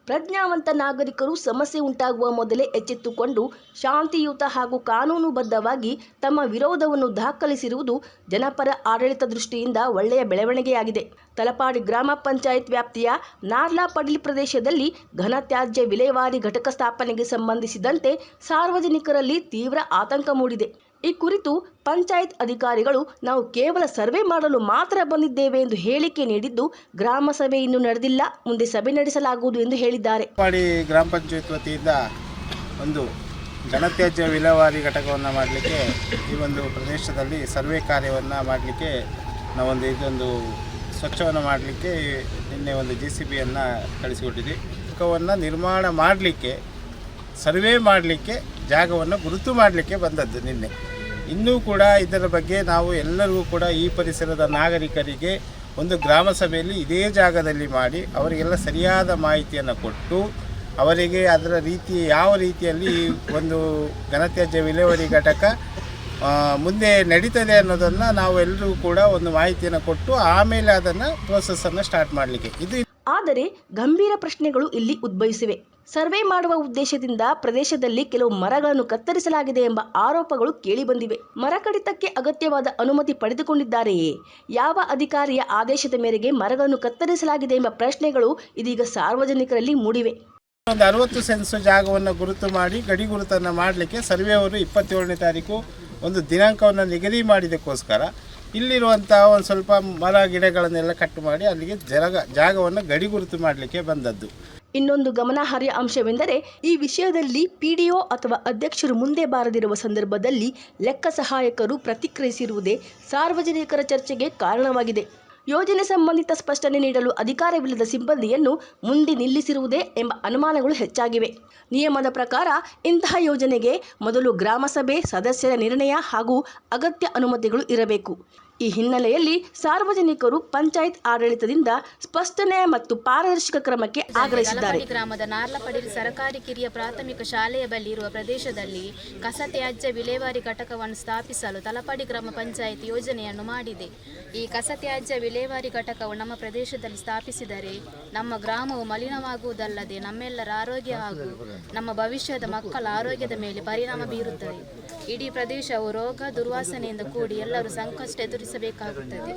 ಪ್ರಜ್ಞಾವಂತ ನಾಗರಿಕರು ಸಮಸ್ಯೆ ಉಂಟಾಗುವ ಮೊದಲೇ ಎಚ್ಚೆತ್ತುಕೊಂಡು ಶಾಂತಿಯುತ ಹಾಗೂ ಕಾನೂನುಬದ್ಧವಾಗಿ ತಮ್ಮ ವಿರೋಧವನ್ನು ದಾಖಲಿಸಿರುವುದು ಜನಪರ ಆಡಳಿತ ದೃಷ್ಟಿಯಿಂದ ಒಳ್ಳೆಯ ಬೆಳವಣಿಗೆಯಾಗಿದೆ. ತಲಪಾಡಿ ಗ್ರಾಮ ಪಂಚಾಯತ್ ವ್ಯಾಪ್ತಿಯ ನಾರ್ಲಾಪಡಿಲ್ ಪ್ರದೇಶದಲ್ಲಿ ಘನತ್ಯಾಜ್ಯ ವಿಲೇವಾರಿ ಘಟಕ ಸ್ಥಾಪನೆಗೆ ಸಂಬಂಧಿಸಿದಂತೆ ಸಾರ್ವಜನಿಕರಲ್ಲಿ ತೀವ್ರ ಆತಂಕ ಮೂಡಿದೆ. ಈ ಕುರಿತು ಪಂಚಾಯತ್ ಅಧಿಕಾರಿಗಳು ನಾವು ಕೇವಲ ಸರ್ವೆ ಮಾಡಲು ಮಾತ್ರ ಬಂದಿದ್ದೇವೆ ಎಂದು ಹೇಳಿಕೆ ನೀಡಿದ್ದು, ಗ್ರಾಮ ಸಭೆ ಇನ್ನೂ ನಡೆದಿಲ್ಲ, ಮುಂದೆ ಸಭೆ ನಡೆಸಲಾಗುವುದು ಎಂದು ಹೇಳಿದ್ದಾರೆ. ತಲಪಾಡಿ ಗ್ರಾಮ ಪಂಚಾಯತ್ ವತಿಯಿಂದ ಒಂದು ಘನತ್ಯಾಜ್ಯ ವಿಲೇವಾರಿ ಘಟಕವನ್ನು ಮಾಡಲಿಕ್ಕೆ ಈ ಒಂದು ಪ್ರದೇಶದಲ್ಲಿ ಸರ್ವೆ ಕಾರ್ಯವನ್ನು ಮಾಡಲಿಕ್ಕೆ ನಾವೊಂದು ಇದೊಂದು ಸ್ವಚ್ಛವನ್ನು ಮಾಡಲಿಕ್ಕೆ ನಿನ್ನೆ ಒಂದು JCBಯನ್ನು ಕಳಿಸಿಕೊಟ್ಟಿದ್ವಿ. ಘಟಕವನ್ನು ನಿರ್ಮಾಣ ಮಾಡಲಿಕ್ಕೆ ಸರ್ವೆ ಮಾಡಲಿಕ್ಕೆ ಜಾಗವನ್ನು ಗುರುತು ಮಾಡಲಿಕ್ಕೆ ಬಂದದ್ದು ನಿನ್ನೆ. ಇನ್ನೂ ಕೂಡ ಇದರ ಬಗ್ಗೆ ನಾವು ಎಲ್ಲರಿಗೂ ಕೂಡ ಈ ಪರಿಸರದ ನಾಗರಿಕರಿಗೆ ಒಂದು ಗ್ರಾಮ ಸಭೆಯಲ್ಲಿ ಇದೇ ಜಾಗದಲ್ಲಿ ಮಾಡಿ ಅವರಿಗೆಲ್ಲ ಸರಿಯಾದ ಮಾಹಿತಿಯನ್ನು ಕೊಟ್ಟು ಅವರಿಗೆ ಅದರ ರೀತಿ ಯಾವ ರೀತಿಯಲ್ಲಿ ಒಂದು ಘನತ್ಯಾಜ್ಯ ವಿಲೇವಾರಿ ಘಟಕ ಮುಂದೆ ನಡೀತದೆ ಅನ್ನೋದನ್ನು ನಾವು ಎಲ್ಲರೂ ಕೂಡ ಒಂದು ಮಾಹಿತಿಯನ್ನು ಕೊಟ್ಟು ಆಮೇಲೆ ಅದನ್ನು ಪ್ರೋಸೆಸ್ಸನ್ನು ಸ್ಟಾರ್ಟ್ ಮಾಡಲಿಕ್ಕೆ ಇದು. ಆದರೆ ಗಂಭೀರ ಪ್ರಶ್ನೆಗಳು ಇಲ್ಲಿ ಉದ್ಭವಿಸಿವೆ. ಸರ್ವೆ ಮಾಡುವ ಉದ್ದೇಶದಿಂದ ಪ್ರದೇಶದಲ್ಲಿ ಕೆಲವು ಮರಗಳನ್ನು ಕತ್ತರಿಸಲಾಗಿದೆ ಎಂಬ ಆರೋಪಗಳು ಕೇಳಿಬಂದಿವೆ. ಮರ ಕಡಿತಕ್ಕೆ ಅಗತ್ಯವಾದ ಅನುಮತಿ ಪಡೆದುಕೊಂಡಿದ್ದಾರೆಯೇ? ಯಾವ ಅಧಿಕಾರಿಯ ಆದೇಶದ ಮೇರೆಗೆ ಮರಗಳನ್ನು ಕತ್ತರಿಸಲಾಗಿದೆ ಎಂಬ ಪ್ರಶ್ನೆಗಳು ಇದೀಗ ಸಾರ್ವಜನಿಕರಲ್ಲಿ ಮೂಡಿವೆ. ಒಂದು 60 ಸೆನ್ಸ್ ಜಾಗವನ್ನು ಗುರುತು ಮಾಡಿ ಗಡಿ ಗುರುತನ್ನು ಮಾಡಲಿಕ್ಕೆ ಸರ್ವೆ ಅವರು 27ನೇ ತಾರೀಕು ಒಂದು ದಿನಾಂಕವನ್ನು ನಿಗದಿ ಮಾಡಿದ್ದಕ್ಕೋಸ್ಕರ ಇಲ್ಲಿರುವಂಥ ಒಂದು ಸ್ವಲ್ಪ ಮರ ಗಿಡಗಳನ್ನೆಲ್ಲ ಕಟ್ ಮಾಡಿ ಅಲ್ಲಿಗೆ ಜಾಗವನ್ನು ಗಡಿ ಗುರುತು ಮಾಡಲಿಕ್ಕೆ ಬಂದದ್ದು. ಇನ್ನೊಂದು ಗಮನಾರ್ಹ ಅಂಶವೆಂದರೆ ಈ ವಿಷಯದಲ್ಲಿ PDO ಅಥವಾ ಅಧ್ಯಕ್ಷರು ಮುಂದೆ ಬಾರದಿರುವ ಸಂದರ್ಭದಲ್ಲಿ ಲೆಕ್ಕ ಸಹಾಯಕರು ಪ್ರತಿಕ್ರಿಯಿಸಿರುವುದೇ ಸಾರ್ವಜನಿಕರ ಚರ್ಚೆಗೆ ಕಾರಣವಾಗಿದೆ. ಯೋಜನೆ ಸಂಬಂಧಿತ ಸ್ಪಷ್ಟನೆ ನೀಡಲು ಅಧಿಕಾರವಿಲ್ಲದ ಸಿಬ್ಬಂದಿಯನ್ನು ಮುಂದೆ ನಿಲ್ಲಿಸಿರುವುದೇ ಎಂಬ ಅನುಮಾನಗಳು ಹೆಚ್ಚಾಗಿವೆ. ನಿಯಮದ ಪ್ರಕಾರ ಇಂತಹ ಯೋಜನೆಗೆ ಮೊದಲು ಗ್ರಾಮ ಸಭೆ ಸದಸ್ಯರ ನಿರ್ಣಯ ಹಾಗೂ ಅಗತ್ಯ ಅನುಮತಿಗಳು ಇರಬೇಕು. ಈ ಹಿನ್ನೆಲೆಯಲ್ಲಿ ಸಾರ್ವಜನಿಕರು ಪಂಚಾಯತ್ ಆಡಳಿತದಿಂದ ಸ್ಪಷ್ಟನೆ ಮತ್ತು ಪಾರದರ್ಶಕ ಕ್ರಮಕ್ಕೆ ಆಗ್ರಹಿಸಿದ್ದಾರೆ. ಗ್ರಾಮದ ನಾರ್ಲಪಡಿಲ್ ಸರ್ಕಾರಿ ಕಿರಿಯ ಪ್ರಾಥಮಿಕ ಶಾಲೆಯ ಬಳಿ ಇರುವ ಪ್ರದೇಶದಲ್ಲಿ ಕಸ ತ್ಯಾಜ್ಯ ವಿಲೇವಾರಿ ಘಟಕವನ್ನು ಸ್ಥಾಪಿಸಲು ತಲಪಾಡಿ ಗ್ರಾಮ ಪಂಚಾಯತ್ ಯೋಜನೆಯನ್ನು ಮಾಡಿದೆ. ಈ ಕಸ ತ್ಯಾಜ್ಯ ವಿಲೇವಾರಿ ಘಟಕವು ನಮ್ಮ ಪ್ರದೇಶದಲ್ಲಿ ಸ್ಥಾಪಿಸಿದರೆ ನಮ್ಮ ಗ್ರಾಮವು ಮಲಿನವಾಗುವುದಲ್ಲದೆ ನಮ್ಮೆಲ್ಲರ ಆರೋಗ್ಯ ಹಾಗೂ ನಮ್ಮ ಭವಿಷ್ಯದ ಮಕ್ಕಳ ಆರೋಗ್ಯದ ಮೇಲೆ ಪರಿಣಾಮ ಬೀರುತ್ತದೆ. ಇಡೀ ಪ್ರದೇಶವು ರೋಗ ದುರ್ವಾಸನೆಯಿಂದ ಕೂಡಿ ಎಲ್ಲರೂ ಸಂಕಷ್ಟ ಎದುರಿಸಬೇಕಾಗುತ್ತದೆ.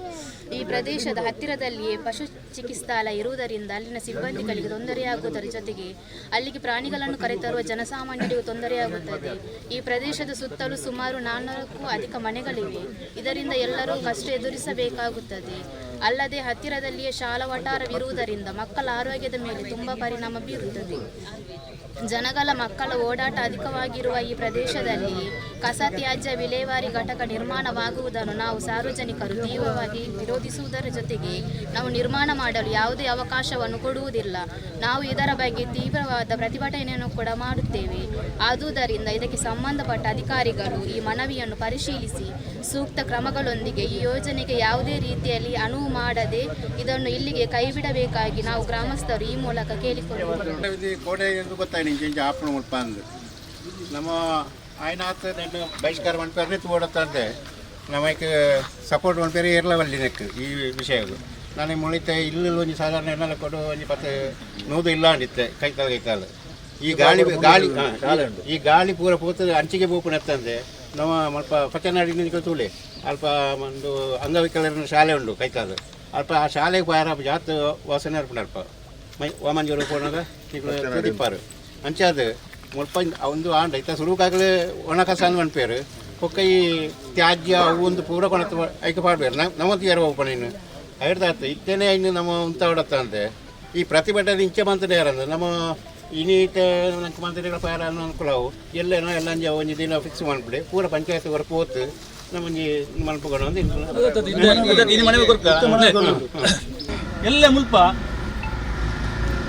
ಈ ಪ್ರದೇಶದ ಹತ್ತಿರದಲ್ಲಿಯೇ ಪಶು ಚಿಕಿತ್ಸಾಲಯ ಇರುವುದರಿಂದ ಅಲ್ಲಿನ ಸಿಬ್ಬಂದಿಗಳಿಗೆ ತೊಂದರೆಯಾಗುವುದರ ಜೊತೆಗೆ ಅಲ್ಲಿಗೆ ಪ್ರಾಣಿಗಳನ್ನು ಕರೆತರುವ ಜನಸಾಮಾನ್ಯರಿಗೂ ತೊಂದರೆಯಾಗುತ್ತದೆ. ಈ ಪ್ರದೇಶದ ಸುತ್ತಲೂ ಸುಮಾರು 400ಕ್ಕೂ ಅಧಿಕ ಮನೆಗಳಿವೆ. ಇದರಿಂದ ಎಲ್ಲರೂ ಕಷ್ಟ ಎದುರಿಸಬೇಕಾಗುತ್ತದೆ. ಅಲ್ಲದೆ ಹತ್ತಿರದಲ್ಲಿಯೇ ಶಾಲಾ ವಠಾರವಿರುವುದರಿಂದ ಮಕ್ಕಳ ಆರೋಗ್ಯದ ಮೇಲೆ ತುಂಬ ಪರಿಣಾಮ ಬೀರುತ್ತದೆ. ಜನಗಳ ಮಕ್ಕಳ ಓಡಾಟ ಅಧಿಕವಾಗಿರುವ ಈ ಪ್ರದೇಶದಲ್ಲಿ ಕಸ ತ್ಯಾಜ್ಯ ವಿಲೇವಾರಿ ಘಟಕ ನಿರ್ಮಾಣವಾಗುವುದನ್ನು ನಾವು ಸಾರ್ವಜನಿಕರು ತೀವ್ರವಾಗಿ ವಿರೋಧಿಸುವುದರ ಜೊತೆಗೆ ನಾವು ನಿರ್ಮಾಣ ಮಾಡಲು ಯಾವುದೇ ಅವಕಾಶವನ್ನು ಕೊಡುವುದಿಲ್ಲ. ನಾವು ಇದರ ಬಗ್ಗೆ ತೀವ್ರವಾದ ಪ್ರತಿಭಟನೆಯನ್ನು ಕೂಡ ಮಾಡುತ್ತೇವೆ. ಆದುದರಿಂದ ಇದಕ್ಕೆ ಸಂಬಂಧಪಟ್ಟ ಅಧಿಕಾರಿಗಳು ಈ ಮನವಿಯನ್ನು ಪರಿಶೀಲಿಸಿ ಸೂಕ್ತ ಕ್ರಮಗಳೊಂದಿಗೆ ಈ ಯೋಜನೆಗೆ ಯಾವುದೇ ರೀತಿಯಲ್ಲಿ ಅನುವು ಮಾಡದೆ ಇದನ್ನು ಇಲ್ಲಿಗೆ ಕೈಬಿಡಬೇಕಾಗಿ ನಾವು ಗ್ರಾಮಸ್ಥರು ಈ ಮೂಲಕ ಕೇಳಿಕೊಳ್ಳುತ್ತೇವೆ. ನಮ್ಮ ಆಯ್ನಾಥ ಬಹಿಷ್ಕಾರ ಮನ್ಪೇರಿ ಓಡತ್ತಂತೆ ನಮಗೆ ಸಪೋರ್ಟ್ ಮನ್ಪೇರಿ ಇರಲವಲ್ಲಿನಕ್ಕೆ ಈ ವಿಷಯಗಳು ನನಗೆ ಮುಳಿತೆ ಇಲ್ಲಿ ಒಂದು ಸಾಧಾರಣ ಎಣ್ಣೆ ಕೊಡು ಒಂದು 10 ನೂದು ಇಲ್ಲ ಅಂದಿತ್ತೆ ಕೈಕಾಲ ಈ ಗಾಳಿ ಪೂರ ಪೂತ ಅಂಚಿಗೆ ಬೋಪುನತ್ತಂದೆ ನಮ್ಮ ಸ್ವಲ್ಪ ಪಚ್ಚನಾಡಿನ ತೂಳೆ ಅಲ್ಪ ಒಂದು ಅಂಗವಿಕಲರ ಶಾಲೆ ಉಂಟು ಕೈಕಾಲ ಅಲ್ಪ ಆ ಶಾಲೆಗೆ ಪಾರ ಜಾತ್ ವಾಸನೆ ಅರ್ಪಣ ಅಲ್ಪ ವಾಮಂಜೂರು ಪೋಣದ ತಿಪ್ಪಾರು ಅಂಚಾದ ಮುಲ್ಪ ಒಂದು ಆಂಡ ಇತ್ತ ಸುರುಕಾಗಲೇ ಒಣ ಕಸ ಅನ್ಪೇರು ಒಕ್ಕ ಈ ತ್ಯಾಜ್ಯ ಅವು ಒಂದು ಪೂರ ಕೊಣತ್ತು ಐಕೆ ಪಾಡ್ಬೇರು ನಮ್ಮಂತ ಯಾರು ಓಪನ್ ಇನ್ನು ಹೇಳ್ದಾತ ಇತ್ತೇನೆ ಇನ್ನು ನಮ್ಮ ಉಂತ ಹೊಡತ್ತ ಅಂತೆ ಈ ಪ್ರತಿಭಟನೆ ಇಂಚೆ ಮಂತ್ರಿ ಯಾರಂದ್ರೆ ನಮ್ಮ ಇನ್ನೀಟ ನಂಗೆ ಮಂತ್ರಿಗಳ ಪಾರ ಅನುಕೂಲವು ಎಲ್ಲೇನೋ ಎಲ್ಲ ಒಂದು ದಿನ ಫಿಕ್ಸ್ ಮಾಡಿಬಿಡಿ ಪೂರ ಪಂಚಾಯತ್ ಹೊರಗೆ ಹೋತು ನಮಗೆ ಮಲ್ಪಗಳು ಎಲ್ಲ ಮುಲ್ಪ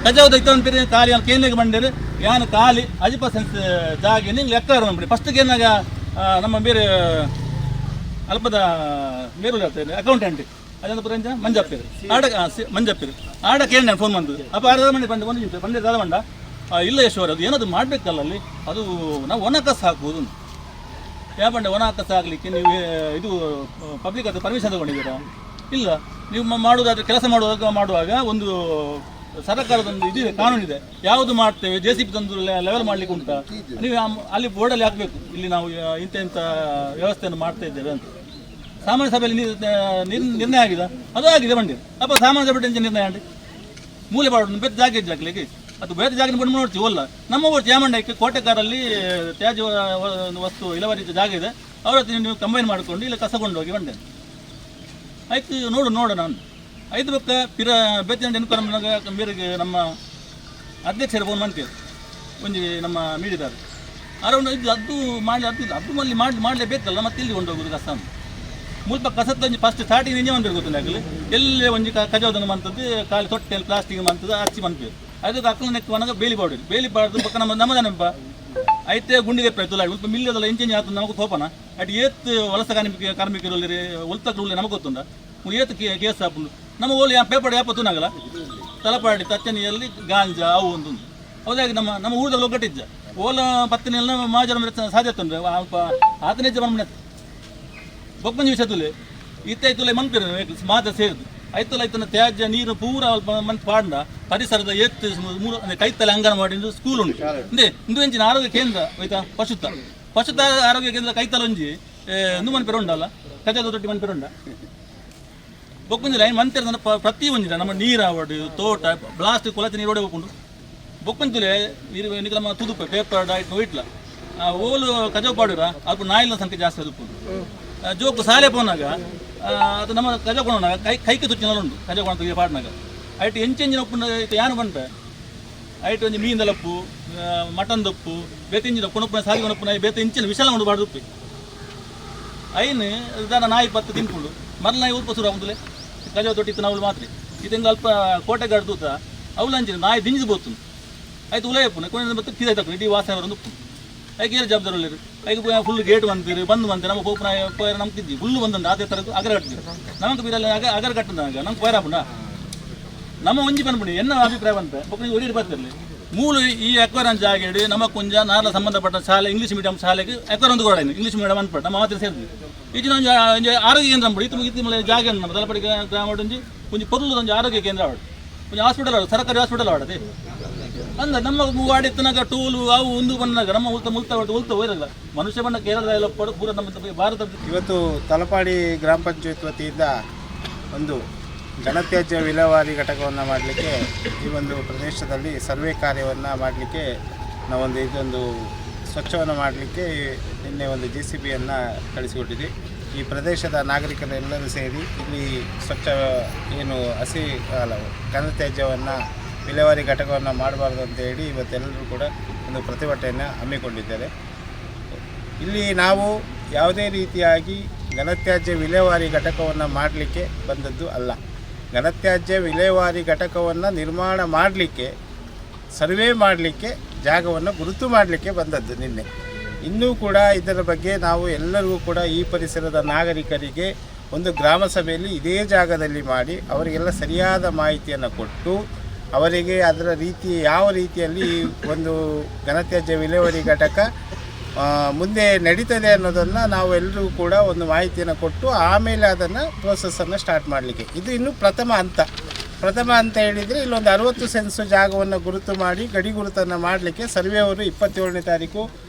ಕಜಾವದ ಇತ್ತೊಂದು ಖಾಲಿ ಅಲ್ಲಿ ಕೇಂದ್ರಕ್ಕೆ ಬಂದಿರು ಯಾನು ಖಾಲಿ 10% ಜಾಗ ನಿಂಗೆ ಲೆಕ್ಕ ಮಾಡ್ಬಿಡಿ ಫಸ್ಟ್ಗೆ ಏನಾಗ ನಮ್ಮ ಬೇರೆ ಅಲ್ಪದ ಬೇರೆ ಅಕೌಂಟೆಂಟ್ ಅದೊಂದು ಪುರಂಜ ಮಂಜಪ್ಪಿರು ಮಂಜಪ್ಪಿರು ಆಡ ಕೇಳಿ ನಾನು ಫೋನ್ ಬಂದು ಅಪ್ಪ ಅರ್ಧ ಮಂದಿ ಬಂದು ಒಂದು ನಿಮಿಷ ಬಂದೆ ದಾದ ಮಂಡ ಇಲ್ಲ ಯಶ್ವರ್ ಅದು ಏನಾದ್ರು ಮಾಡಬೇಕಲ್ಲ ಅಲ್ಲಿ ಅದು ನಾವು ಒಣ ಕಸ ಹಾಕುವುದು ಯಾಪಂಡೆ ಒಣ ಕಸ ಆಗಲಿಕ್ಕೆ ನೀವು ಇದು ಪಬ್ಲಿಕ್ ಅದು ಪರ್ಮಿಷನ್ ತಗೊಂಡಿದ್ದೀರಾ ಇಲ್ಲ, ನೀವು ಮಾಡುವುದಾದ್ರೆ ಕೆಲಸ ಮಾಡುವಾಗ ಒಂದು ಸರ್ಕಾರದ ಒಂದು ಇದಿದೆ, ಕಾನೂನಿದೆ, ಯಾವುದು ಮಾಡ್ತೇವೆ JCB ತಂದು ಲೆವೆಲ್ ಮಾಡಲಿಕ್ಕೆ ಉಂಟಾ, ನೀವು ಅಲ್ಲಿ ಬೋರ್ಡಲ್ಲಿ ಹಾಕಬೇಕು, ಇಲ್ಲಿ ನಾವು ಇಂಥ ವ್ಯವಸ್ಥೆಯನ್ನು ಮಾಡ್ತಾ ಇದ್ದೇವೆ ಅಂತ. ಸಾಮಾನ್ಯ ಸಭೆಯಲ್ಲಿ ನಿರ್ಣಯ ಆಗಿದೆ, ಅದು ಆಗಿದೆ ಬಂಡಿ ಅಪ್ಪ ಸಾಮಾನ್ಯ ಸಭೆ ನಿರ್ಣಯ ಅಂడి ಮೂಲೆ ಪಾಡು ಬೇರೆ ಜಾಗ ಇದ್ದಾಗಲಿಕ್ಕೆ ಅದು ಬೇರೆ ಜಾಗ ಬಂದು ನೋಡ್ತೀವಿ. ಅಲ್ಲ ನಮ್ಮ ಊರು ಚಾಮಂಡಕ್ಕೆ ಕೋಟೆಕಾರಲ್ಲಿ ತ್ಯಾಜ್ಯ ವಸ್ತು ಇಳುವರಿ ಜಾಗ ಇದೆ, ಅವ್ರ ಹತ್ರ ನೀವು ಕಂಬೈನ್ ಮಾಡಿಕೊಂಡು ಇಲ್ಲ ಕಸಕೊಂಡು ಹೋಗಿ ಬಂದೆ ಆಯ್ತು ನೋಡೋಣ ನಾನು ಐದು ಪಕ್ಕ ಪಿರ ಬೇತಂಡ ಎನ್ಕರಮ್ನಾಗ ಮೇರೆಗೆ ನಮ್ಮ ಅಧ್ಯಕ್ಷರು ಫೋನ್ ಮಾಡ್ತೀವಿ ಒಂಜಿ ನಮ್ಮ ಮೀಡಿದಾರೆ ಅರೌಂಡ್ ಇದು ಅದು ಮಾಡಲೇಬೇಕಲ್ಲ, ಮತ್ತೆ ಇಲ್ಲಿ ಕೊಂಡೋಗೋದು ಕಸ ಅಂತ ಮುಲ್ಪ ಕಸದ ಒಂಜಿ ಫಸ್ಟ್ ಸ್ಟಾರ್ಟಿಂಗ್ ಇಂಜೆ ಬಂದಿರು ಗೊತ್ತಿಲ್ಲ ಆಗಲಿ ಎಲ್ಲೇ ಒಂಜಿ ಕಜಾವದಂಗೆ ಮಂತದ್ದು ಖಾಲಿ ತೊಟ್ಟೆಯಲ್ಲಿ ಪ್ಲಾಸ್ಟಿಕ್ ಮಂತದ್ದು ಹಚ್ಚಿ ಬಂದ್ವಿ ಅದಕ್ಕೆ ಅಕ್ಕಲ ನೆಕ್ಕವನಾಗ ಬೇಲಿ ಪಾಡ್ದು ಪಕ್ಕ ನಮ್ಮ ನೆನಪ ಐತೆ ಗುಂಡಿಗೆ ಪ್ರಯತ್ನ ಉಲ್ಪ ಮಿಲ್ಲದಲ್ಲ ಇಂಜಿನ್ ಆಗ್ತದೆ ನಮಗೆ ತೋಪನ ಅಟ್ ಏತ್ ವಲಸ ಕಾರ್ಮಿಕರು ಒಲ್ತಕ್ರು ನಮಗೆ ಗೊತ್ತುಂಡ ಏತ್ ಕೇಸ್ ಹಾಕೊಂಡು ನಮ್ಮ ಓಲಿ ಪೇಪರ್ ಯಾಪತ್ತುನಾಗಲ್ಲ ತಲಪಾಡಿ ತಚ್ಚನಿಯಲ್ಲಿ ಗಾಂಜಾ ಅವು ಒಂದು ಹೌದಾಗಿ ನಮ್ಮ ಊರದಲ್ಲಿ ಒಗ್ಗಟ್ಟಿದ್ದ ಓಲ ಪತ್ತನೆಲ್ಲ ಮಾಜರ ಸಾಧ್ಯತೆ ಉಂಡ್ರೆ ಆತನೇ ಜನ ಬೊಪ್ಪಂಜಿ ವಿಷಯದಲ್ಲಿ ಇತ್ತೈತುಲೆ ಮನ್ಪಿರ ಮಾತ ಸೇರಿದು ಐತಲ್ಲ ಐತನ ತ್ಯಾಜ್ಯ ನೀರು ಪೂರ ಮಂತ್ ಪಾಡ್ನ ಪರಿಸರದ ಎತ್ತು ಮೂರು ಕೈತಲೆ ಅಂಗನವಾಡಿ ಸ್ಕೂಲ್ ಉಂಟು ಇಂದೇ ಇಂದು ಎಂಚಿನ ಆರೋಗ್ಯ ಕೇಂದ್ರ ಆಯ್ತಾ ಪಶುತ ಆರೋಗ್ಯ ಕೇಂದ್ರ ಕೈತಲ ಒಂಜಿ ಇಂದು ಮನ್ಪೆರ ಉಂಡಲ್ಲ ಕಜದ ತೊಟ್ಟಿ ಮನ್ಪೆರ ಉಂಡ ಬೊಕ್ಕಂಜಿ ಲೈನ್ ಮಂತಿರ ಪ್ರತಿ ಒಂಜಿನ ನಮ್ಮ ನೀರಾವಡಿ ತೋಟ ಪ್ಲಾಸ್ಟಿಕ್ ಕೊಳಚೆ ನೀರು ಹೊಡೆಕೊಂಡು ಬೊಕ್ಕಂಜುಲೆ ನೀರು ನಮ್ಮ ತುದುಪೆ ಪೇಪರ್ ಡಾಯ್ಟ್ ನೋಯ್ಟ್ಲ ಓಲು ಕಜ ಪಾಡಿರ ಅಲ್ಪ ನಾಯಿಲ ಸಂಖ್ಯೆ ಜಾಸ್ತಿ ಅದುಕೊಂಡು ಜೋಕು ಸಾಲೆ ಪೋನಾಗ ಅದು ನಮ್ಮ ಕಜಕೊಣನಾಗ ಕೈಕೆ ತುಚ್ಚಿನಲ್ಲಿ ಉಂಟು ಕಜಕೊಣ ತೆಗೆ ಪಾಡ್ನಾಗ ಐಟು ಎಂಚಿನ ಉಪ್ಪು ಯಾನು ಬಂಟ ಐಟು ಒಂಜಿ ಮೀನದಲಪ್ಪು ಮಟನ್ ದಪ್ಪು ಬೇತಿಂಜಿನ ಕೊಣಪ್ಪನ ಸಾಗಿ ಒಣಪ್ಪನ ಬೇತ ಇಂಚಿನ ವಿಶಾಲ ಉಂಡು ಬಾಡ್ದು ಉಪ್ಪಿ ಐನು ದನ ನಾಯಿ ಪತ್ತು ತಿನ್ಕೊಂಡು ಮರಳ ನಾಯಿ ಉಲ್ಪ ಸುರ ಮುಂದಲೆ ಕಜ ತೊಟ್ಟಿತ್ತು ನಾವು ಮಾತ್ರ ಇದರಿಂದ ಅಲ್ಪ ಕೋಟೆಗಾಡ್ದು ಅವಳು ಅಂಚಿನ ನಾಯಿ ದಿಂಜಿಸ್ಬೋದು ಆಯ್ತು ಉಲಯಪ್ಪನ ಕೊನೆ ಬತ್ತು ಕಿದಾಯ್ತು ಇಡೀ ವಾಸನೆ ಬರೋದು ಉಪ್ಪು ಐಕೆ ಏನು ಜವಾಬ್ದಾರಿ ಐಕೆ ಫುಲ್ ಗೇಟ್ ಬಂತೀರಿ ಬಂದು ನಮ್ಮ ಪೋಪನ ನಮ್ಗೆ ತಿದ್ದಿ ಫುಲ್ಲು ಬಂದಂಡು ಅದೇ ಥರದ್ದು ಅಗರ ಕಟ್ಟಿದ್ರು ನಮಗೆ ಬೀರಲ್ಲಿ ಅಗರ ಕಟ್ಟಿದಾಗ ನಮ್ಗೆ ಪೈರಾಪುಂಡ ನಮ್ಮ ಒಂಜಿ ಬಂದ್ಬಿಡಿ ಎನ್ನ ಅಭಿಪ್ರಾಯ ಬಂತ ಪಕ್ಕ ಒಡಿ ಬರ್ತಿರಲಿ ಮೂಲು ಈ ಎಕ್ವರನ್ ಜಾಗೇಡಿ ನಮ್ಮ ಕುಂಜ ನಾರ್ಲ ಸಂಬಂಧಪಟ್ಟ ಶಾಲೆ ಇಂಗ್ಲೀಷ್ ಮೀಡಿಯಂ ಶಾಲೆಗೆ ಎಕ್ವರೊಂದು ಕೂಡ ಇಂಗ್ಲೀಷ್ ಮೀಡಿಯಂ ಅಂದ್ಬಿಟ್ಟು ನಮ್ಮ ಮಾತ್ರ ಸೇರಿದ್ವಿ ಈಚಿನ ಒಂದು ಆರೋಗ್ಯ ಕೇಂದ್ರ ಅಂದ್ಬಿಡಿ ಇತ್ತು ಜಾಗ ನಮ್ಮ ತಲಪಡಿ ಗ್ರಾಮ ಒಂಜಿ ಒಂಜಿ ಪೊರ್ಲು ಒಂದು ಆರೋಗ್ಯ ಕೇಂದ್ರ ಆವಡು ಒಂದು ಹಾಸ್ಪಿಟಲ್ ಆಡು ಸರ್ಕಾರಿ ಹಾಸ್ಪಿಟಲ್ ಆಡದೆ ಅಂದ್ರೆ ನಮ್ಮ ವಾಡಿತ್ತನಾಗ ಟೂಲು ಅವು ಒಂದು ಬಂದಾಗ ನಮ್ಮ ಉಲ್ತ ಹೋಯ್ರಲ್ಲ ಮನುಷ್ಯ ಬಣ್ಣ ಕೇರಳ ಎಲ್ಲ ಪೂರ ನಮ್ಮ ಭಾರತದ. ಇವತ್ತು ತಲಪಾಡಿ ಗ್ರಾಮ ಪಂಚಾಯತ್ ವತಿಯಿಂದ ಒಂದು ಘನತ್ಯಾಜ್ಯ ವಿಲೇವಾರಿ ಘಟಕವನ್ನು ಮಾಡಲಿಕ್ಕೆ ಈ ಒಂದು ಪ್ರದೇಶದಲ್ಲಿ ಸರ್ವೆ ಕಾರ್ಯವನ್ನು ಮಾಡಲಿಕ್ಕೆ ನಾವೊಂದು ಇದೊಂದು ಸ್ವಚ್ಛವನ್ನು ಮಾಡಲಿಕ್ಕೆ ನಿನ್ನೆ ಒಂದು JCBಯನ್ನು ಕಳಿಸಿಕೊಟ್ಟಿದ್ವಿ. ಈ ಪ್ರದೇಶದ ನಾಗರಿಕರೆಲ್ಲರೂ ಸೇರಿ ಇಲ್ಲಿ ಸ್ವಚ್ಛ ಏನು ಘನತ್ಯಾಜ್ಯವನ್ನು ವಿಲೇವಾರಿ ಘಟಕವನ್ನು ಮಾಡಬಾರ್ದು ಅಂತ ಹೇಳಿ ಇವತ್ತೆಲ್ಲರೂ ಕೂಡ ಒಂದು ಪ್ರತಿಭಟನೆಯನ್ನು ಹಮ್ಮಿಕೊಂಡಿದ್ದಾರೆ. ಇಲ್ಲಿ ನಾವು ಯಾವುದೇ ರೀತಿಯಾಗಿ ಘನತ್ಯಾಜ್ಯ ವಿಲೇವಾರಿ ಘಟಕವನ್ನು ಮಾಡಲಿಕ್ಕೆ ಬಂದದ್ದು ಅಲ್ಲ. ಘನತ್ಯಾಜ್ಯ ವಿಲೇವಾರಿ ಘಟಕವನ್ನು ನಿರ್ಮಾಣ ಮಾಡಲಿಕ್ಕೆ ಸರ್ವೆ ಮಾಡಲಿಕ್ಕೆ ಜಾಗವನ್ನು ಗುರುತು ಮಾಡಲಿಕ್ಕೆ ಬಂದದ್ದು ನಿನ್ನೆ. ಇನ್ನೂ ಕೂಡ ಇದರ ಬಗ್ಗೆ ನಾವು ಎಲ್ಲರಿಗೂ ಕೂಡ ಈ ಪರಿಸರದ ನಾಗರಿಕರಿಗೆ ಒಂದು ಗ್ರಾಮ ಸಭೆಯಲ್ಲಿ ಇದೇ ಜಾಗದಲ್ಲಿ ಮಾಡಿ ಅವರಿಗೆಲ್ಲ ಸರಿಯಾದ ಮಾಹಿತಿಯನ್ನು ಕೊಟ್ಟು ಅವರಿಗೆ ಅದರ ಯಾವ ರೀತಿಯಲ್ಲಿ ಒಂದು ಘನತ್ಯಾಜ್ಯ ವಿಲೇವಾರಿ ಘಟಕ ಮುಂದೆ ನಡೀತದೆ ಅನ್ನೋದನ್ನು ನಾವು ಎಲ್ಲರೂ ಕೂಡ ಒಂದು ಮಾಹಿತಿಯನ್ನು ಕೊಟ್ಟು ಆಮೇಲೆ ಅದನ್ನು ಪ್ರೋಸೆಸ್ಸನ್ನು ಸ್ಟಾರ್ಟ್ ಮಾಡಲಿಕ್ಕೆ ಇದು ಇನ್ನೂ ಪ್ರಥಮ ಹಂತ ಹೇಳಿದರೆ ಇಲ್ಲೊಂದು 60 ಸೆನ್ಸ್ ಜಾಗವನ್ನು ಗುರುತು ಮಾಡಿ ಗಡಿ ಗುರುತನ್ನು ಮಾಡಲಿಕ್ಕೆ ಸರ್ವೆಯವರು 27ನೇ ತಾರೀಕು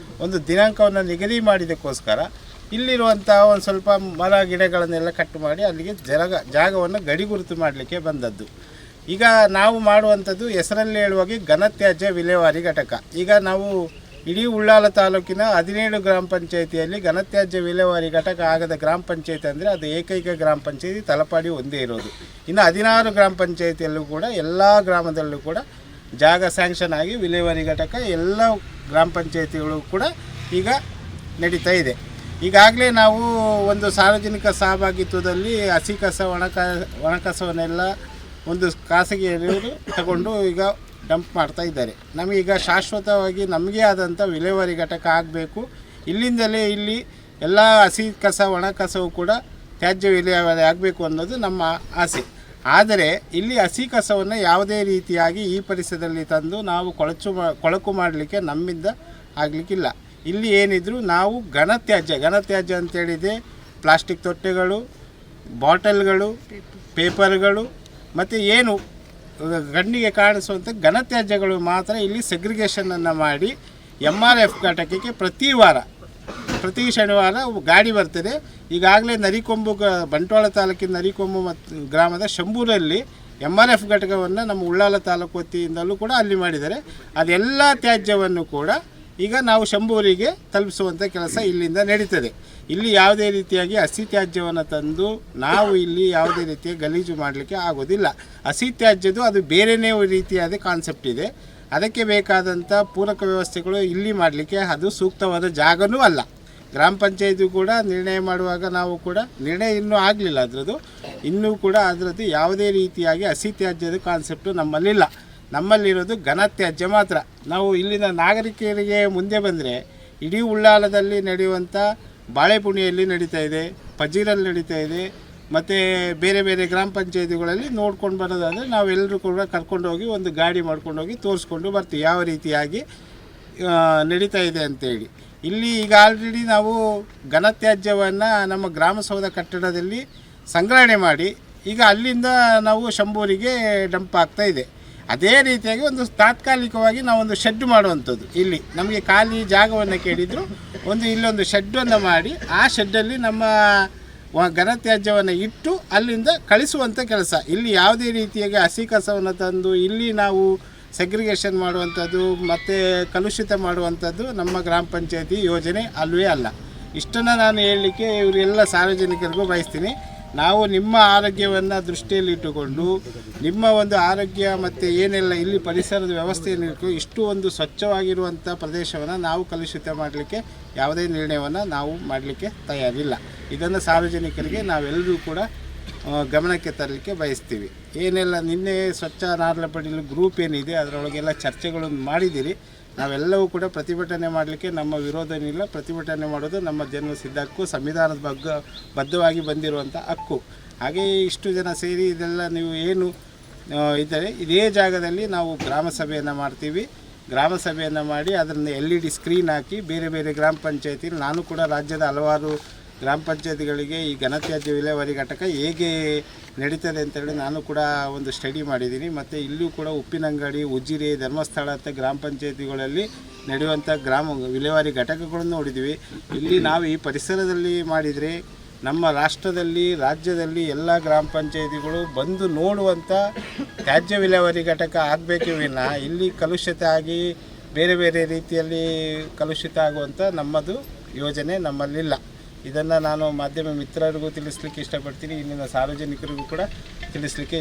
ಒಂದು ದಿನಾಂಕವನ್ನು ನಿಗದಿ ಮಾಡಿದ್ದಕ್ಕೋಸ್ಕರ ಇಲ್ಲಿರುವಂಥ ಒಂದು ಸ್ವಲ್ಪ ಮರ ಗಿಡಗಳನ್ನೆಲ್ಲ ಕಟ್ ಮಾಡಿ ಅಲ್ಲಿಗೆ ಜಾಗವನ್ನು ಗಡಿ ಗುರುತು ಮಾಡಲಿಕ್ಕೆ ಬಂದದ್ದು. ಈಗ ನಾವು ಮಾಡುವಂಥದ್ದು ಹೆಸರಲ್ಲಿ ಹೇಳುವಾಗೆ ಘನತ್ಯಾಜ್ಯ ವಿಲೇವಾರಿ ಘಟಕ. ಈಗ ನಾವು ಇಡೀ ಉಳ್ಳಾಲ ತಾಲೂಕಿನ 17 ಗ್ರಾಮ ಪಂಚಾಯಿತಿಯಲ್ಲಿ ಘನತ್ಯಾಜ್ಯ ವಿಲೇವಾರಿ ಘಟಕ ಆಗದ ಗ್ರಾಮ ಪಂಚಾಯತಿ ಅಂದರೆ ಅದು ಏಕೈಕ ಗ್ರಾಮ ಪಂಚಾಯತಿ ತಲಪಾಡಿ ಒಂದೇ ಇರೋದು. ಇನ್ನು 16 ಗ್ರಾಮ ಪಂಚಾಯಿತಿಯಲ್ಲೂ ಕೂಡ ಎಲ್ಲ ಗ್ರಾಮದಲ್ಲೂ ಕೂಡ ಜಾಗ ಸ್ಯಾಂಕ್ಷನ್ ಆಗಿ ವಿಲೇವಾರಿ ಘಟಕ ಎಲ್ಲ ಗ್ರಾಮ ಪಂಚಾಯಿತಿಗಳು ಕೂಡ ಈಗ ನಡೀತಾ ಇದೆ. ಈಗಾಗಲೇ ನಾವು ಒಂದು ಸಾರ್ವಜನಿಕ ಸಹಭಾಗಿತ್ವದಲ್ಲಿ ಹಸಿ ಕಸ ಒಣಕಸವನ್ನೆಲ್ಲ ಒಂದು ಖಾಸಗಿಯವರು ತಗೊಂಡು ಈಗ ಡಂಪ್ ಮಾಡ್ತಾ ಇದ್ದಾರೆ. ನಮಗೀಗ ಶಾಶ್ವತವಾಗಿ ನಮಗೆ ಆದಂಥ ವಿಲೇವಾರಿ ಘಟಕ ಆಗಬೇಕು. ಇಲ್ಲಿಂದಲೇ ಇಲ್ಲಿ ಎಲ್ಲ ಹಸಿ ಕಸ ಒಣ ಕಸವು ಕೂಡ ತ್ಯಾಜ್ಯ ವಿಲೇವಾರಿ ಆಗಬೇಕು ಅನ್ನೋದು ನಮ್ಮ ಆಸೆ. ಆದರೆ ಇಲ್ಲಿ ಹಸಿ ಕಸವನ್ನು ಯಾವುದೇ ರೀತಿಯಾಗಿ ಈ ಪರಿಸರದಲ್ಲಿ ತಂದು ನಾವು ಕೊಳಕು ಮಾಡಲಿಕ್ಕೆ ನಮ್ಮಿಂದ ಆಗಲಿಕ್ಕಿಲ್ಲ. ಇಲ್ಲಿ ಏನಿದ್ರು ನಾವು ಘನತ್ಯಾಜ್ಯ ಅಂತೇಳಿದೆ ಪ್ಲಾಸ್ಟಿಕ್ ತೊಟ್ಟೆಗಳು ಬಾಟಲ್ಗಳು, ಪೇಪರ್ಗಳು ಮತ್ತು ಏನು ಕಣ್ಣಿಗೆ ಕಾಣಿಸುವಂಥ ಘನತ್ಯಾಜ್ಯಗಳು ಮಾತ್ರ ಇಲ್ಲಿ ಸೆಗ್ರಿಗೇಷನನ್ನು ಮಾಡಿ MRF ಘಟಕಕ್ಕೆ ಪ್ರತಿ ಶನಿವಾರ ಗಾಡಿ ಬರ್ತದೆ. ಈಗಾಗಲೇ ನರಿಕೊಂಬು ಬಂಟ್ವಾಳ ತಾಲೂಕಿನ ನರಿಕೊಂಬು ಮತ್ತು ಗ್ರಾಮದ ಶಂಭೂರಲ್ಲಿ MRF ಘಟಕವನ್ನು ನಮ್ಮ ಉಳ್ಳಾಲ ತಾಲೂಕು ವತಿಯಿಂದಲೂ ಕೂಡ ಅಲ್ಲಿ ಮಾಡಿದ್ದಾರೆ. ಅದೆಲ್ಲ ತ್ಯಾಜ್ಯವನ್ನು ಕೂಡ ಈಗ ನಾವು ಶಂಭೂರಿಗೆ ತಲುಪಿಸುವಂಥ ಕೆಲಸ ಇಲ್ಲಿಂದ ನಡೀತದೆ. ಇಲ್ಲಿ ಯಾವುದೇ ರೀತಿಯಾಗಿ ಹಸಿ ತ್ಯಾಜ್ಯವನ್ನು ತಂದು ನಾವು ಇಲ್ಲಿ ಯಾವುದೇ ರೀತಿಯ ಗಲೀಜು ಮಾಡಲಿಕ್ಕೆ ಆಗೋದಿಲ್ಲ. ಹಸಿ ತ್ಯಾಜ್ಯದ್ದು ಅದು ಬೇರೆಯೇ ರೀತಿಯಾದ ಕಾನ್ಸೆಪ್ಟ್ ಇದೆ. ಅದಕ್ಕೆ ಬೇಕಾದಂಥ ಪೂರಕ ವ್ಯವಸ್ಥೆಗಳು ಇಲ್ಲಿ ಮಾಡಲಿಕ್ಕೆ ಅದು ಸೂಕ್ತವಾದ ಜಾಗನೂ ಅಲ್ಲ. ಗ್ರಾಮ ಪಂಚಾಯತಿ ಕೂಡ ನಿರ್ಣಯ ಮಾಡುವಾಗ ನಾವು ಕೂಡ ನಿರ್ಣಯ ಇನ್ನೂ ಆಗಲಿಲ್ಲ ಅದರದ್ದು. ಇನ್ನೂ ಕೂಡ ಅದರದ್ದು ಯಾವುದೇ ರೀತಿಯಾಗಿ ಹಸಿ ತ್ಯಾಜ್ಯದ ಕಾನ್ಸೆಪ್ಟು ನಮ್ಮಲ್ಲಿಲ್ಲ. ನಮ್ಮಲ್ಲಿರೋದು ಘನತ್ಯಾಜ್ಯ ಮಾತ್ರ. ನಾವು ಇಲ್ಲಿನ ನಾಗರಿಕರಿಗೆ ಮುಂದೆ ಬಂದರೆ ಇಡೀ ಉಳ್ಳಾಲದಲ್ಲಿ ನಡೆಯುವಂಥ ಬಾಳೆಪುಣಿಯಲ್ಲಿ ನಡೀತಾ ಇದೆ, ಪಜೀರಲ್ಲಿ ನಡೀತಾ ಇದೆ, ಮತ್ತು ಬೇರೆ ಬೇರೆ ಗ್ರಾಮ ಪಂಚಾಯತಿಗಳಲ್ಲಿ ನೋಡ್ಕೊಂಡು ಬರೋದಾದರೆ ನಾವೆಲ್ಲರೂ ಕೂಡ ಕರ್ಕೊಂಡೋಗಿ ಒಂದು ಗಾಡಿ ಮಾಡ್ಕೊಂಡೋಗಿ ತೋರಿಸ್ಕೊಂಡು ಬರ್ತೀವಿ ಯಾವ ರೀತಿಯಾಗಿ ನಡೀತಾ ಇದೆ ಅಂತೇಳಿ. ಇಲ್ಲಿ ಈಗ ಆಲ್ರೆಡಿ ನಾವು ಘನತ್ಯಾಜ್ಯವನ್ನು ನಮ್ಮ ಗ್ರಾಮಸೌಧ ಕಟ್ಟಡದಲ್ಲಿ ಸಂಗ್ರಹಣೆ ಮಾಡಿ ಈಗ ಅಲ್ಲಿಂದ ನಾವು ಶಂಭೂರಿಗೆ ಡಂಪ್ ಆಗ್ತಾ ಇದೆ. ಅದೇ ರೀತಿಯಾಗಿ ಒಂದು ತಾತ್ಕಾಲಿಕವಾಗಿ ನಾವೊಂದು ಶೆಡ್ ಮಾಡುವಂಥದ್ದು. ಇಲ್ಲಿ ನಮಗೆ ಖಾಲಿ ಜಾಗವನ್ನು ಕೇಳಿದ್ರು, ಇಲ್ಲೊಂದು ಶೆಡ್ಡನ್ನು ಮಾಡಿ ಆ ಶೆಡ್ಡಲ್ಲಿ ನಮ್ಮ ಘನತ್ಯಾಜ್ಯವನ್ನು ಇಟ್ಟು ಅಲ್ಲಿಂದ ಕಳಿಸುವಂಥ ಕೆಲಸ. ಇಲ್ಲಿ ಯಾವುದೇ ರೀತಿಯಾಗಿ ಹಸಿ ಕಸವನ್ನು ತಂದು ಇಲ್ಲಿ ನಾವು ಸೆಗ್ರಿಗೇಷನ್ ಮಾಡುವಂಥದ್ದು ಮತ್ತು ಕಲುಷಿತ ಮಾಡುವಂಥದ್ದು ನಮ್ಮ ಗ್ರಾಮ ಪಂಚಾಯತಿ ಯೋಜನೆ ಅಲ್ಲವೇ ಅಲ್ಲ. ಇಷ್ಟನ್ನು ನಾನು ಹೇಳಲಿಕ್ಕೆ ಇವರೆಲ್ಲ ಸಾರ್ವಜನಿಕರಿಗೂ ಬಯಸ್ತೀನಿ. ನಾವು ನಿಮ್ಮ ಆರೋಗ್ಯವನ್ನು ದೃಷ್ಟಿಯಲ್ಲಿಟ್ಟುಕೊಂಡು ನಿಮ್ಮ ಒಂದು ಆರೋಗ್ಯ ಮತ್ತು ಏನೆಲ್ಲ ಇಲ್ಲಿ ಪರಿಸರದ ವ್ಯವಸ್ಥೆಯನ್ನು ಇಟ್ಕೊಂಡು ಇಷ್ಟು ಒಂದು ಸ್ವಚ್ಛವಾಗಿರುವಂಥ ಪ್ರದೇಶವನ್ನು ನಾವು ಕಲುಷಿತ ಮಾಡಲಿಕ್ಕೆ ಯಾವುದೇ ನಿರ್ಣಯವನ್ನು ನಾವು ಮಾಡಲಿಕ್ಕೆ ತಯಾರಿಲ್ಲ. ಇದನ್ನು ಸಾರ್ವಜನಿಕರಿಗೆ ನಾವೆಲ್ಲರೂ ಕೂಡ ಗಮನಕ್ಕೆ ತರಲಿಕ್ಕೆ ಬಯಸ್ತೀವಿ. ಏನೆಲ್ಲ ನಿನ್ನೆ ಸ್ವಚ್ಛ ನಾರ್ಲಪಡಿಲು ಗ್ರೂಪ್ ಏನಿದೆ ಅದರೊಳಗೆಲ್ಲ ಚರ್ಚೆಗಳನ್ನು ಮಾಡಿದ್ದೀರಿ. ನಾವೆಲ್ಲವೂ ಕೂಡ ಪ್ರತಿಭಟನೆ ಮಾಡಲಿಕ್ಕೆ ನಮ್ಮ ವಿರೋಧನಿಲ್ಲ. ಪ್ರತಿಭಟನೆ ಮಾಡೋದು ನಮ್ಮ ಜನ್ಮಸಿದ್ಧ ಹಕ್ಕು, ಸಂವಿಧಾನದ ಬದ್ಧವಾಗಿ ಬಂದಿರುವಂಥ ಹಕ್ಕು. ಹಾಗೆಯೇ ಇಷ್ಟು ಜನ ಸೇರಿ ಇದೆಲ್ಲ ನೀವು ಏನು ಇದ್ದರೆ ಇದೇ ಜಾಗದಲ್ಲಿ ನಾವು ಗ್ರಾಮ ಸಭೆಯನ್ನು ಮಾಡ್ತೀವಿ. ಗ್ರಾಮ ಸಭೆಯನ್ನು ಮಾಡಿ ಅದನ್ನು LED ಸ್ಕ್ರೀನ್ ಹಾಕಿ ಬೇರೆ ಬೇರೆ ಗ್ರಾಮ ಪಂಚಾಯತಿ, ನಾನು ಕೂಡ ರಾಜ್ಯದ ಹಲವಾರು ಗ್ರಾಮ ಪಂಚಾಯತಿಗಳಿಗೆ ಈ ಘನತ್ಯಾಜ್ಯ ವಿಲೇವಾರಿ ಘಟಕ ಹೇಗೆ ನಡೀತದೆ ಅಂತೇಳಿ ನಾನು ಕೂಡ ಒಂದು ಸ್ಟಡಿ ಮಾಡಿದ್ದೀನಿ. ಮತ್ತು ಇಲ್ಲೂ ಕೂಡ ಉಪ್ಪಿನಂಗಡಿ, ಉಜಿರೆ, ಧರ್ಮಸ್ಥಳ ಅಂತ ಗ್ರಾಮ ಪಂಚಾಯತಿಗಳಲ್ಲಿ ನಡೆಯುವಂಥ ಗ್ರಾಮ ವಿಲೇವಾರಿ ಘಟಕಗಳನ್ನು ನೋಡಿದ್ದೀವಿ. ಇಲ್ಲಿ ನಾವು ಈ ಪರಿಸರದಲ್ಲಿ ಮಾಡಿದರೆ ನಮ್ಮ ರಾಜ್ಯದಲ್ಲಿ ಎಲ್ಲ ಗ್ರಾಮ ಪಂಚಾಯತಿಗಳು ಬಂದು ನೋಡುವಂಥ ತ್ಯಾಜ್ಯ ವಿಲೇವಾರಿ ಘಟಕ ಆಗಬೇಕೇ ವಿನ ಇಲ್ಲಿ ಕಲುಷಿತ ಆಗಿ ಬೇರೆ ಬೇರೆ ರೀತಿಯಲ್ಲಿ ಕಲುಷಿತ ಆಗುವಂಥ ನಮ್ಮದು ಯೋಜನೆ ನಮ್ಮಲ್ಲಿಲ್ಲ. ಇದನ್ನು ನಾನು ಮಾಧ್ಯಮ ಮಿತ್ರರಿಗೂ ತಿಳಿಸ್ಲಿಕ್ಕೆ ಇಷ್ಟಪಡ್ತೀನಿ. ಇಲ್ಲಿನ ಸಾರ್ವಜನಿಕರಿಗೂ ಕೂಡ ತಿಳಿಸ್ಲಿಕ್ಕೆ